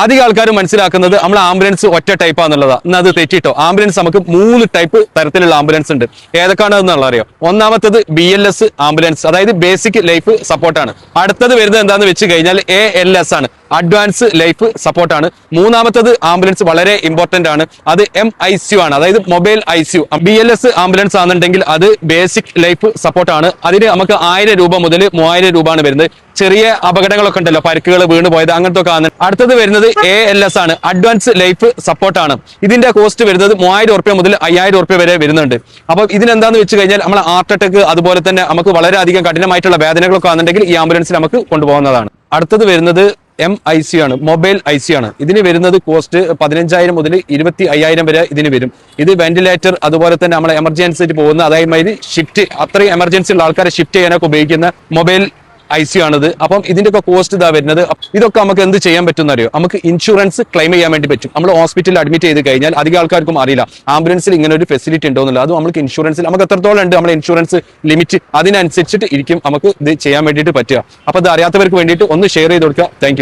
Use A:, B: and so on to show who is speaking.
A: അധികം ആൾക്കാരും മനസ്സിലാക്കുന്നത് നമ്മൾ ആംബുലൻസ് ഒറ്റ ടൈപ്പ് ആണെന്നുള്ളതാണ്. എന്നാൽ അത് തെറ്റിട്ടോ. ആംബുലൻസ് നമുക്ക് 3 ടൈപ്പ് തരത്തിലുള്ള ആംബുലൻസ് ഉണ്ട്. ഏതൊക്കെയാണെന്നുള്ള അറിയോ? ഒന്നാമത്തത് BLS ആംബുലൻസ്, അതായത് ബേസിക് ലൈഫ് സപ്പോർട്ടാണ്. അടുത്തത് വരുന്നത് എന്താന്ന് വെച്ച് കഴിഞ്ഞാൽ ALS ആണ്, അഡ്വാൻസ് ലൈഫ് സപ്പോർട്ടാണ്. മൂന്നാമത്തത് ആംബുലൻസ് വളരെ ഇമ്പോർട്ടന്റ് ആണ്, അത് MICU ആണ്, അതായത് മൊബൈൽ ICU. BLS ആംബുലൻസ് ആണെന്നുണ്ടെങ്കിൽ അത് ബേസിക് ലൈഫ് സപ്പോർട്ടാണ്. അതിന് നമുക്ക് 1000 രൂപ മുതൽ 3000 രൂപ ആണ് വരുന്നത്. ചെറിയ അപകടങ്ങളൊക്കെ ഉണ്ടല്ലോ, പരിക്കുകൾ വീണ് പോയത് അങ്ങനത്തെ ഒക്കെ ആണ്. അടുത്തത് വരുന്നത് ALS ആണ്, അഡ്വാൻസ് ലൈഫ് സപ്പോർട്ടാണ്. ഇതിന്റെ കോസ്റ്റ് വരുന്നത് 3000 രൂപ മുതൽ 5000 രൂപ വരെ വരുന്നുണ്ട്. അപ്പൊ ഇതിനെന്താന്ന് വെച്ച് കഴിഞ്ഞാൽ നമ്മൾ ഹാർട്ട് അറ്റാക്ക്, അതുപോലെ തന്നെ നമുക്ക് വളരെയധികം കഠിനമായിട്ടുള്ള വേദനകളൊക്കെ ആണെന്നുണ്ടെങ്കിൽ ഈ ആംബുലൻസിൽ നമുക്ക് കൊണ്ടുപോകുന്നതാണ്. അടുത്തത് വരുന്നത് MICU ആണ്, മൊബൈൽ ICU ആണ്. ഇതിന് വരുന്നത് കോസ്റ്റ് 15,000 മുതൽ 25,000 വരെ ഇതിന് വരും. ഇത് വെന്റിലേറ്റർ, അതുപോലെ തന്നെ നമ്മളെ എമർജൻസി ആയിട്ട് പോകുന്ന, അതായത് ഷിഫ്റ്റ്, അത്രയും എമർജൻസി ഉള്ള ആൾക്കാരെ ഷിഫ്റ്റ് ചെയ്യാനൊക്കെ ഉപയോഗിക്കുന്ന മൊബൈൽ ICU ആണിത്. അപ്പം ഇതിന്റെ ഒക്കെ കോസ്റ്റ് ഇതാ വരുന്നത്. ഇതൊക്കെ നമുക്ക് എന്ത് ചെയ്യാൻ പറ്റും അറിയോ? നമുക്ക് ഇൻഷുറൻസ് ക്ലെയിം ചെയ്യാൻ വേണ്ടി പറ്റും. നമ്മൾ ഹോസ്പിറ്റലിൽ അഡ്മിറ്റ് ചെയ്ത് കഴിഞ്ഞാൽ അധികം ആൾക്കാർക്കും അറിയില്ല ആംബുലൻസിൽ ഇങ്ങനെ ഒരു ഫെസിലിറ്റി ഉണ്ടോ എന്നുള്ളത്. അത് നമുക്ക് ഇൻഷുറൻസിൽ നമുക്ക് എത്രത്തോളം ഉണ്ട് നമ്മുടെ ഇൻഷുറൻസ് ലിമിറ്റ്, അതിനനുസരിച്ചിട്ട് ഇരിക്കും നമുക്ക് ഇത് ചെയ്യാൻ വേണ്ടിയിട്ട് പറ്റുക. അപ്പൊ ഇത് അറിയാത്തവർക്ക് വേണ്ടിയിട്ട് ഒന്ന് ഷെയർ ചെയ്ത് കൊടുക്കുക. താങ്ക്